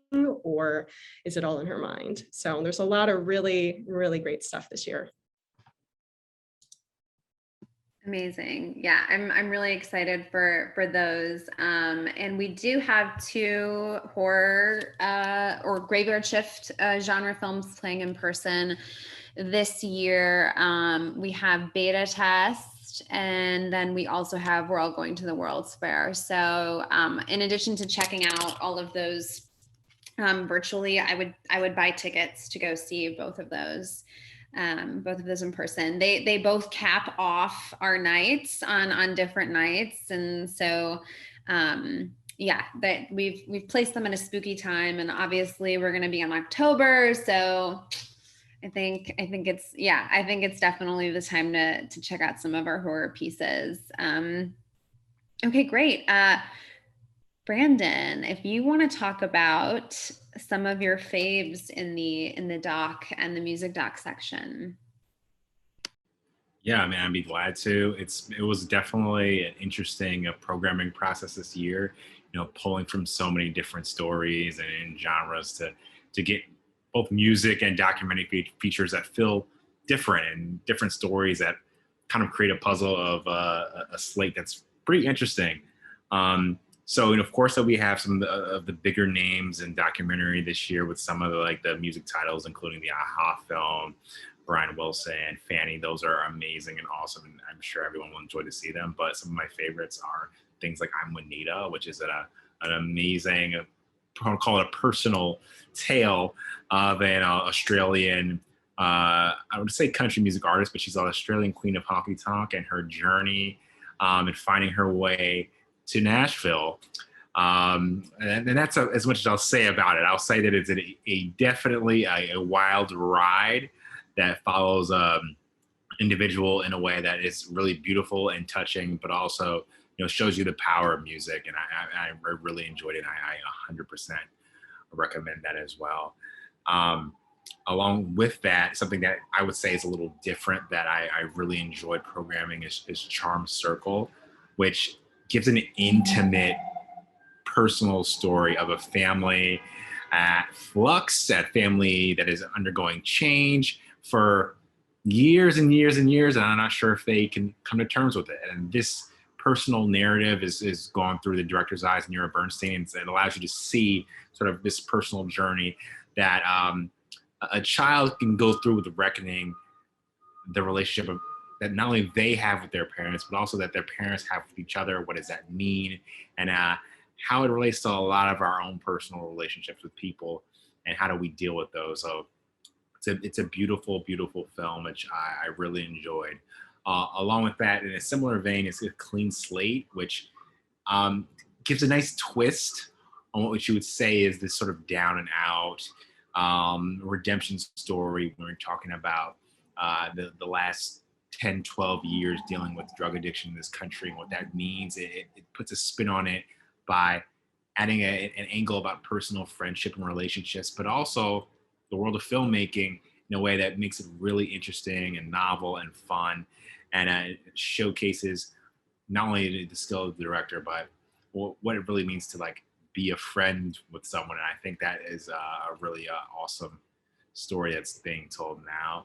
or is it all in her mind. So there's a lot of really, really great stuff this year. Amazing. Yeah, I'm really excited for those. And we do have 2 horror or graveyard shift genre films playing in person this year. We have Beta Test, and then we also have We're All Going to the World's Fair. So in addition to checking out all of those virtually, I would buy tickets to go see both of those in person. They both cap off our nights on different nights, and so yeah, that we've placed them in a spooky time, and obviously we're going to be in October, so I think it's definitely the time to check out some of our horror pieces. Okay, great. Brandon, if you want to talk about some of your faves in the doc and the music doc section. Yeah, man, I'd be glad to. It was definitely an interesting programming process this year. Pulling from so many different stories and genres to get both music and documentary features that feel different and different stories that kind of create a puzzle of a slate that's pretty interesting. So, of course, that we have some of the bigger names in documentary this year with some of the music titles, including the AHA film, Brian Wilson, Fanny. Those are amazing and awesome, and I'm sure everyone will enjoy to see them. But some of my favorites are things like I'm Juanita, which is an amazing, I'll call it a personal tale of an Australian, I would say country music artist, but she's an Australian queen of honky tonk and her journey and finding her way to Nashville. And that's as much as I'll say about it. I'll say that it's definitely a wild ride that follows individual in a way that is really beautiful and touching, but also shows you the power of music. And I really enjoyed it. I 100% recommend that as well. Along with that, something that I would say is a little different that I really enjoyed programming is Charm Circle, which gives an intimate, personal story of a family at flux, that family that is undergoing change for years and years and years, and I'm not sure if they can come to terms with it. And this personal narrative is gone through the director's eyes, Nira Bernstein, and it allows you to see sort of this personal journey that a child can go through with the reckoning, the relationship that not only they have with their parents, but also that their parents have with each other. What does that mean? And how it relates to a lot of our own personal relationships with people, and how do we deal with those? So it's a beautiful, beautiful film, which I really enjoyed. Along with that, in a similar vein, is a Clean Slate, which gives a nice twist on what you would say is this sort of down and out redemption story when we're talking about the last 10, 12 years dealing with drug addiction in this country and what that means. It puts a spin on it by adding an angle about personal friendship and relationships, but also the world of filmmaking in a way that makes it really interesting and novel and fun. And it showcases not only the skill of the director, but what it really means to be a friend with someone. And I think that is a really awesome story that's being told now.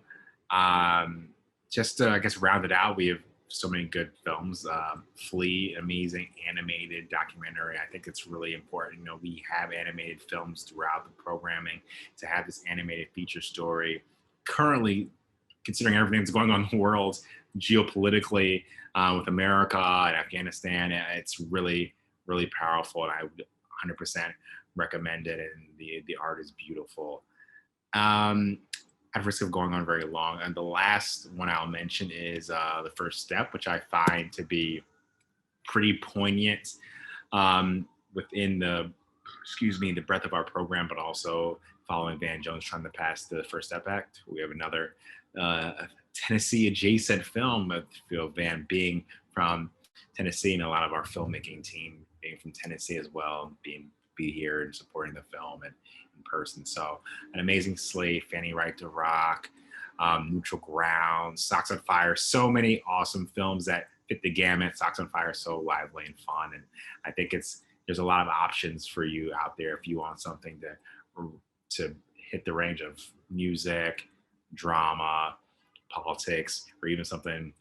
Just to, I guess, round it out, we have so many good films. Flea, amazing animated documentary. I think it's really important. We have animated films throughout the programming. To have this animated feature story, currently, considering everything that's going on in the world geopolitically with America and Afghanistan, it's really, really powerful. And I would 100% recommend it. And the art is beautiful. At risk of going on very long, and the last one I'll mention is The First Step, which I find to be pretty poignant within the breadth of our program, but also following Van Jones trying to pass the First Step Act. We have another Tennessee adjacent film with Van being from Tennessee, and a lot of our filmmaking team being from Tennessee as well, be here and supporting the film and in person. So an amazing slate: Fanny Right to Rock, Neutral Ground, Socks on Fire. So many awesome films that fit the gamut. Socks on Fire is so lively and fun, and I think there's a lot of options for you out there if you want something to hit the range of music, drama, politics, or even something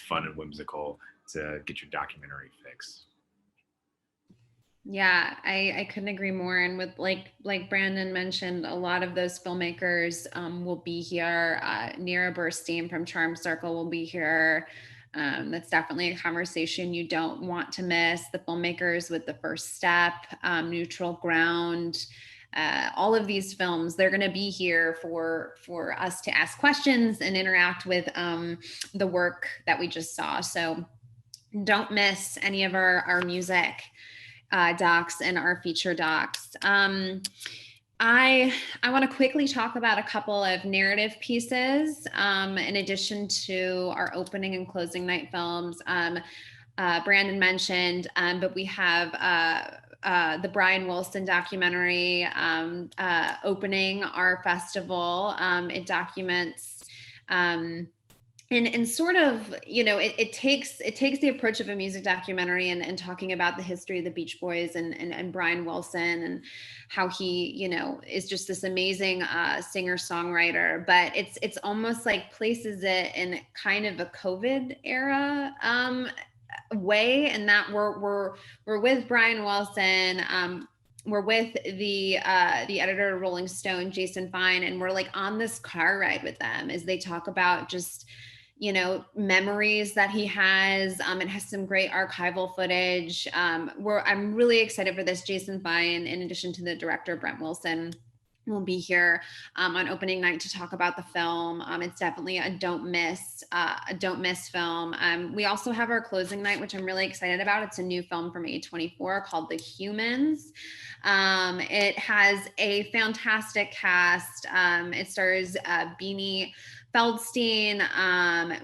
fun and whimsical to get your documentary fix. Yeah, I couldn't agree more. And with like Brandon mentioned, a lot of those filmmakers will be here. Nira Bernstein from Charm Circle will be here. That's definitely a conversation you don't want to miss. The filmmakers with The First Step, Neutral Ground, all of these films, they're going to be here for us to ask questions and interact with the work that we just saw. So don't miss any of our music docs and our feature docs. I want to quickly talk about a couple of narrative pieces in addition to our opening and closing night films. Brandon mentioned, but we have the Brian Wilson documentary opening our festival. It documents and sort of, it takes the approach of a music documentary and talking about the history of the Beach Boys and Brian Wilson and how he, is just this amazing singer songwriter. But it's almost like places it in kind of a COVID era way, and that we're with Brian Wilson. We're with the editor of Rolling Stone, Jason Fine, and we're like on this car ride with them as they talk about just memories that he has. It has some great archival footage. I'm really excited for this. Jason Fine, in addition to the director Brent Wilson, will be here on opening night to talk about the film. It's definitely a don't miss film. We also have our closing night, which I'm really excited about. It's a new film from A24 called The Humans. It has a fantastic cast. It stars Beanie Feldstein,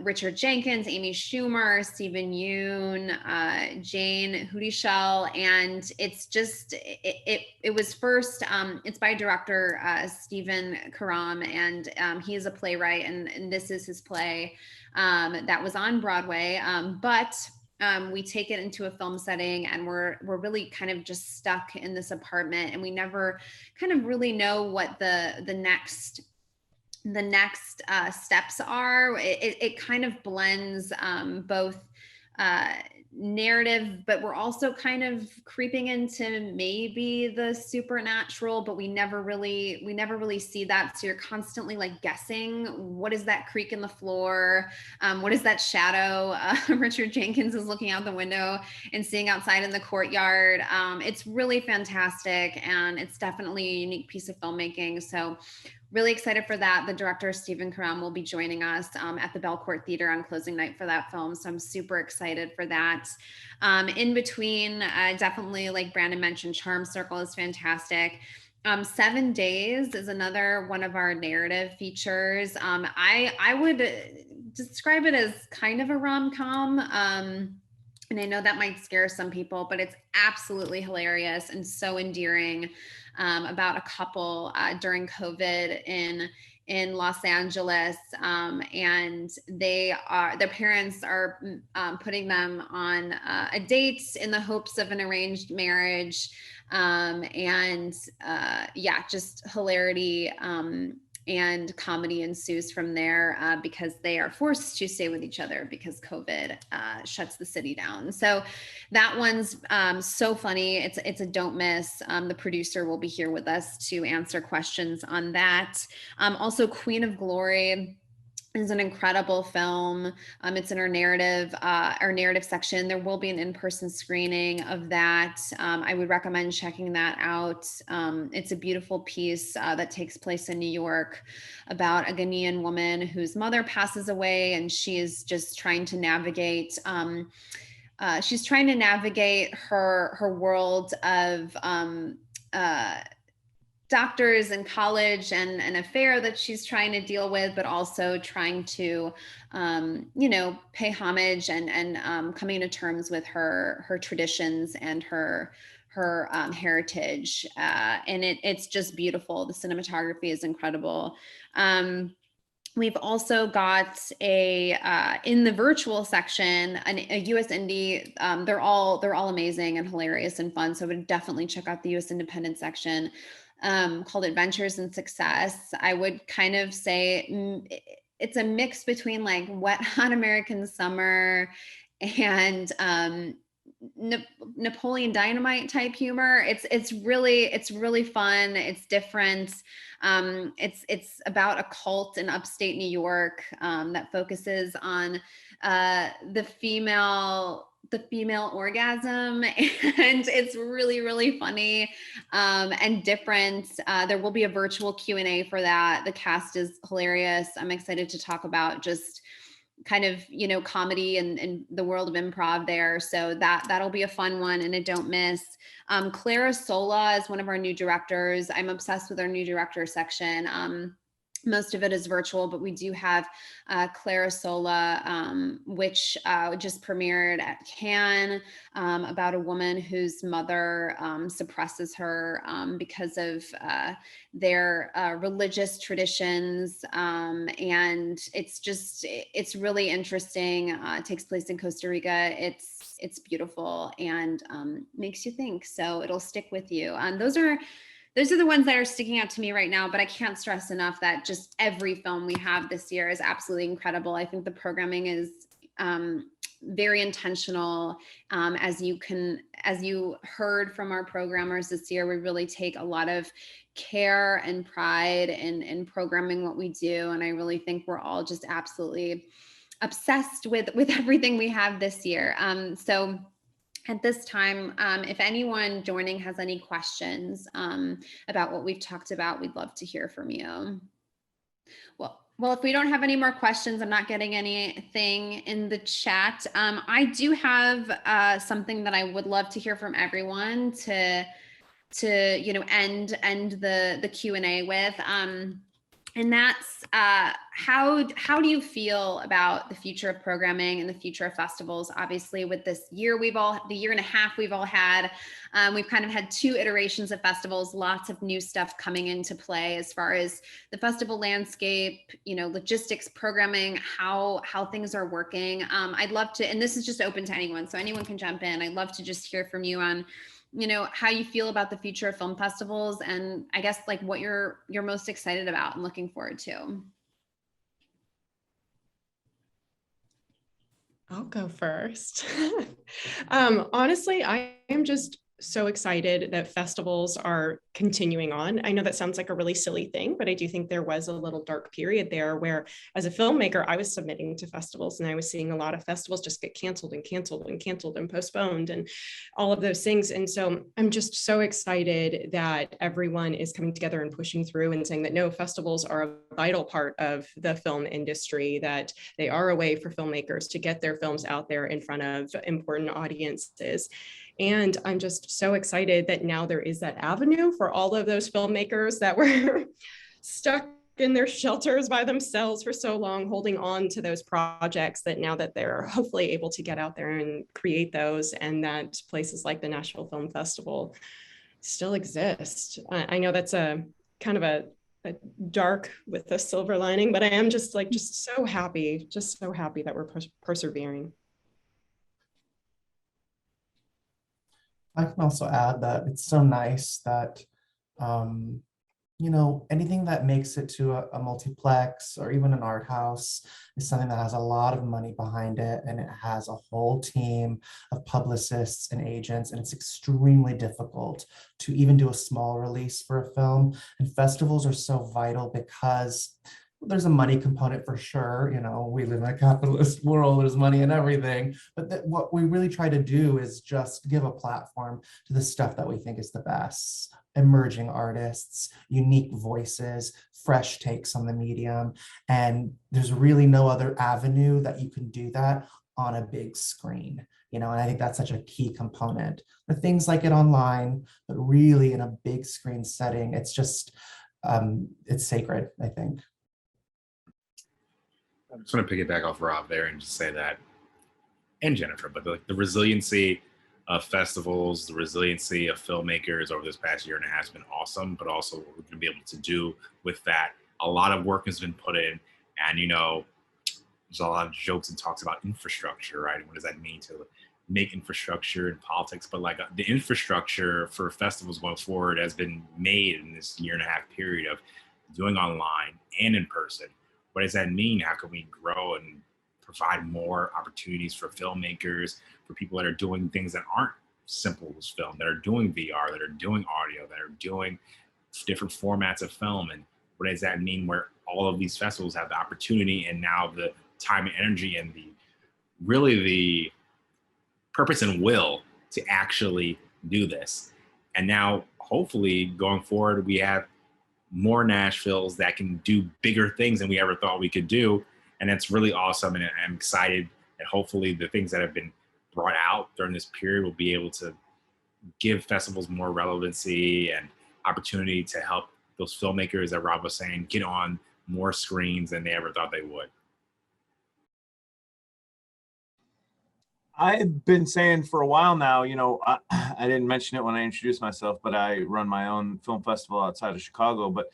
Richard Jenkins, Amy Schumer, Stephen Yoon, Jane Hudishell, and it's just it was first. It's by director Stephen Karam, and he is a playwright, and this is his play that was on Broadway, but. We take it into a film setting, and we're really kind of just stuck in this apartment, and we never kind of really know what the next steps are. It kind of blends both narrative, but we're also kind of creeping into maybe the supernatural, but we never really see that. So you're constantly like guessing, what is that creak in the floor? What is that shadow? Richard Jenkins is looking out the window and seeing outside in the courtyard. It's really fantastic, and it's definitely a unique piece of filmmaking. So really excited for that. The director, Stephen Karam, will be joining us at the Belcourt Theater on closing night for that film. So I'm super excited for that. In between, definitely, like Brandon mentioned, Charm Circle is fantastic. 7 Days is another one of our narrative features. I would describe it as kind of a rom-com. And I know that might scare some people, but it's absolutely hilarious and so endearing. About a couple during COVID in Los Angeles, and their parents are putting them on a date in the hopes of an arranged marriage, and just hilarity and comedy ensues from there because they are forced to stay with each other because COVID shuts the city down. So that one's so funny. It's a don't miss. The producer will be here with us to answer questions on that. Also, Queen of Glory is an incredible film. It's in our narrative section. There will be an in-person screening of that. I would recommend checking that out. It's a beautiful piece that takes place in New York about a Ghanaian woman whose mother passes away, and she is just trying to navigate her world of doctors and college and an affair that she's trying to deal with, but also trying to, pay homage and coming to terms with her traditions and her heritage. And it's just beautiful. The cinematography is incredible. We've also got in the virtual section, a US indie. They're all amazing and hilarious and fun. So I would definitely check out the US independent section. Called Adventures in Success. I would kind of say it's a mix between like Wet Hot American Summer and Napoleon Dynamite type humor. It's really fun. It's different. It's about a cult in upstate New York that focuses on the female orgasm, and it's really funny and different. There will be a virtual Q&A for that. The cast is hilarious. I'm excited to talk about just kind of, comedy and the world of improv there. So that'll be a fun one and a don't miss. Clarisola is one of our new directors. I'm obsessed with our new director section. Most of it is virtual, but we do have Clarisola, which just premiered at Cannes, about a woman whose mother suppresses her because of their religious traditions. And it's really interesting. It takes place in Costa Rica. It's beautiful and makes you think. So it'll stick with you. Those are the ones that are sticking out to me right now, but I can't stress enough that just every film we have this year is absolutely incredible. I think the programming is very intentional. As you heard from our programmers this year, we really take a lot of care and pride in programming what we do. And I really think we're all just absolutely obsessed with everything we have this year. So at this time, if anyone joining has any questions about what we've talked about, we'd love to hear from you. Well, if we don't have any more questions, I'm not getting anything in the chat. I do have something that I would love to hear from everyone to end the Q&A with. And that's how do you feel about the future of programming and the future of festivals? Obviously, with this year the year and a half we've all had, we've kind of had 2 iterations of festivals, lots of new stuff coming into play as far as the festival landscape, logistics, programming, how things are working. I'd love to, and this is just open to anyone, so anyone can jump in. I'd love to just hear from you on how you feel about the future of film festivals, and I guess like what you're most excited about and looking forward to. I'll go first. Honestly, I am just so excited that festivals are continuing on. I know that sounds like a really silly thing, but I do think there was a little dark period there where, as a filmmaker, I was submitting to festivals and I was seeing a lot of festivals just get canceled and canceled and canceled and postponed and all of those things. And so I'm just so excited that everyone is coming together and pushing through and saying that no, festivals are a vital part of the film industry, that they are a way for filmmakers to get their films out there in front of important audiences. And I'm just so excited that now there is that avenue for all of those filmmakers that were stuck in their shelters by themselves for so long, holding on to those projects, that now that they're hopefully able to get out there and create those, and that places like the Nashville Film Festival still exist. I know that's a kind of a dark with a silver lining, but I am just so happy that we're persevering. I can also add that it's so nice that, anything that makes it to a multiplex or even an art house is something that has a lot of money behind it, and it has a whole team of publicists and agents, and it's extremely difficult to even do a small release for a film. And festivals are so vital because there's a money component for sure. We live in a capitalist world, there's money in everything. But what we really try to do is just give a platform to the stuff that we think is the best. Emerging artists, unique voices, fresh takes on the medium. And there's really no other avenue that you can do that on a big screen. And I think that's such a key component. The things like it online, but really in a big screen setting, it's just, it's sacred, I think. I just want to piggyback off Rob there and just say that, and Jennifer, but the resiliency of festivals, the resiliency of filmmakers over this past year and a half has been awesome, but also what we're going to be able to do with that. A lot of work has been put in, and there's a lot of jokes and talks about infrastructure, right? What does that mean to make infrastructure in politics? But the infrastructure for festivals going forward has been made in this year and a half period of doing online and in person. What does that mean? How can we grow and provide more opportunities for filmmakers, for people that are doing things that aren't simple as film, that are doing VR, that are doing audio, that are doing different formats of film? And what does that mean where all of these festivals have the opportunity and now the time and energy and the purpose and will to actually do this? And now, hopefully, going forward, we have more Nashvilles that can do bigger things than we ever thought we could do. And it's really awesome. And I'm excited that hopefully the things that have been brought out during this period will be able to give festivals more relevancy and opportunity to help those filmmakers that Rob was saying get on more screens than they ever thought they would. I've been saying for a while now, you know, I didn't mention it when I introduced myself, but I run my own film festival outside of Chicago. But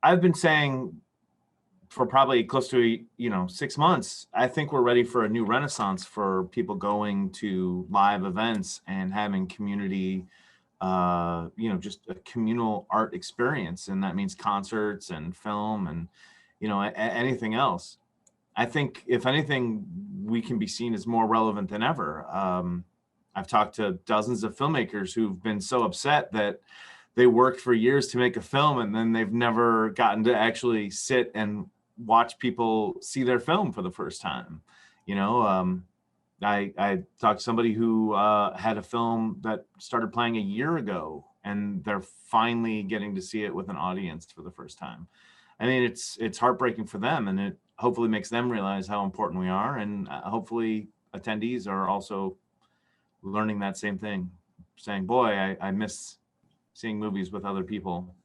I've been saying for probably close to, 6 months, I think we're ready for a new renaissance for people going to live events and having community, just a communal art experience. And that means concerts and film and, anything else. I think if anything, we can be seen as more relevant than ever. I've talked to dozens of filmmakers who've been so upset that they worked for years to make a film and then they've never gotten to actually sit and watch people see their film for the first time. I talked to somebody who had a film that started playing a year ago and they're finally getting to see it with an audience for the first time. I mean, it's heartbreaking for them, and it hopefully makes them realize how important we are, and hopefully attendees are also learning that same thing, saying, boy, I miss seeing movies with other people.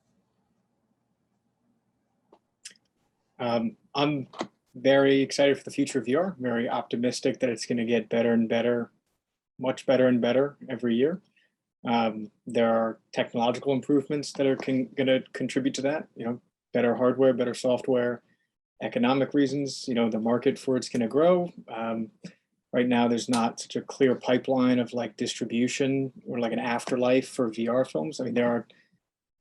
I'm very excited for the future of VR, very optimistic that it's going to get better and better, much better and better every year. There are technological improvements that are going to contribute to that, better hardware, better software, economic reasons, the market for it's going to grow. Right now, there's not such a clear pipeline of like distribution or like an afterlife for VR films. I mean, there are,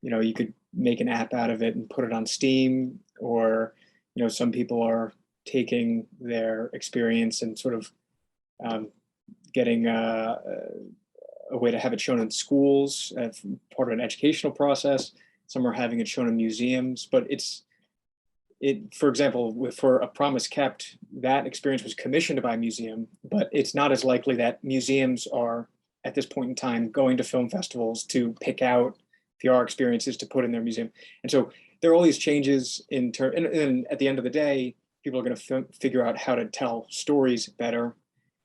you could make an app out of it and put it on Steam, or, some people are taking their experience and sort of getting a way to have it shown in schools as part of an educational process. Some are having it shown in museums, but for example, for A Promise Kept, that experience was commissioned by a museum, but it's not as likely that museums are at this point in time going to film festivals to pick out VR experiences to put in their museum. And so there are all these changes and at the end of the day, people are going to figure out how to tell stories better.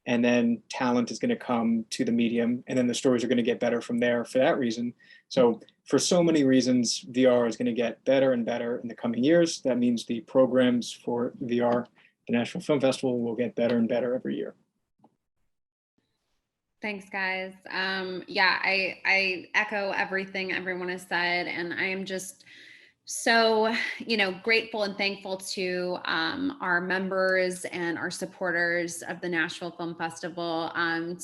And then talent is going to come to the medium, and then the stories are going to get better from there for that reason. So for so many reasons, VR is going to get better and better in the coming years. That means the programs for VR, the Nashville Film Festival, will get better and better every year. Thanks, guys. I echo everything everyone has said, and I am just so, grateful and thankful to our members and our supporters of the Nashville Film Festival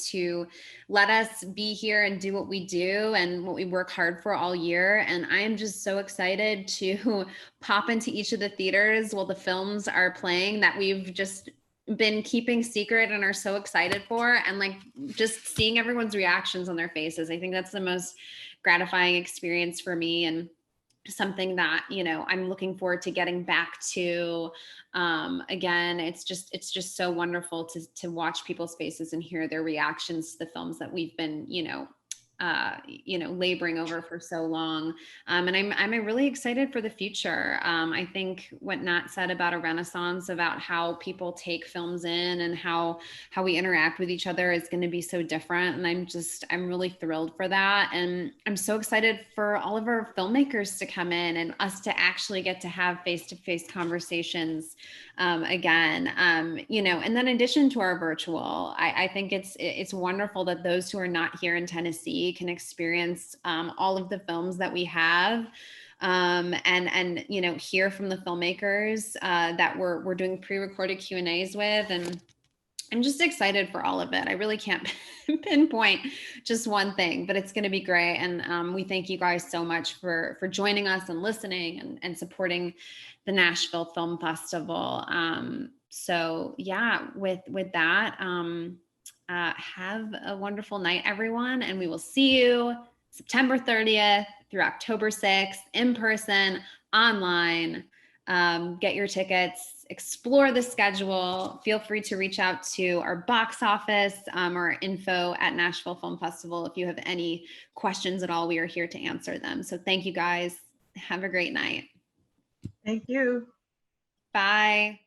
to let us be here and do what we do and what we work hard for all year. And I am just so excited to pop into each of the theaters while the films are playing that we've just been keeping secret and are so excited for, and like just seeing everyone's reactions on their faces. I think that's the most gratifying experience for me, and something that I'm looking forward to getting back to again. It's just so wonderful to watch people's faces and hear their reactions to the films that we've been laboring over for so long. And I'm really excited for the future. I think what Nat said about a renaissance, about how people take films in and how we interact with each other is going to be so different. And I'm really thrilled for that. And I'm so excited for all of our filmmakers to come in and us to actually get to have face-to-face conversations again. And then in addition to our virtual, I think it's wonderful that those who are not here in Tennessee can experience all of the films that we have, and hear from the filmmakers that we're doing pre-recorded Q&As with. And I'm just excited for all of it. I really can't pinpoint just one thing, but it's going to be great. And we thank you guys so much for joining us and listening and supporting the Nashville Film Festival. So yeah, with that, have a wonderful night, everyone. And we will see you September 30th through October 6th, in person, online. Get your tickets, explore the schedule. Feel free to reach out to our box office or info at Nashville Film Festival. If you have any questions at all, we are here to answer them. So thank you guys. Have a great night. Thank you. Bye.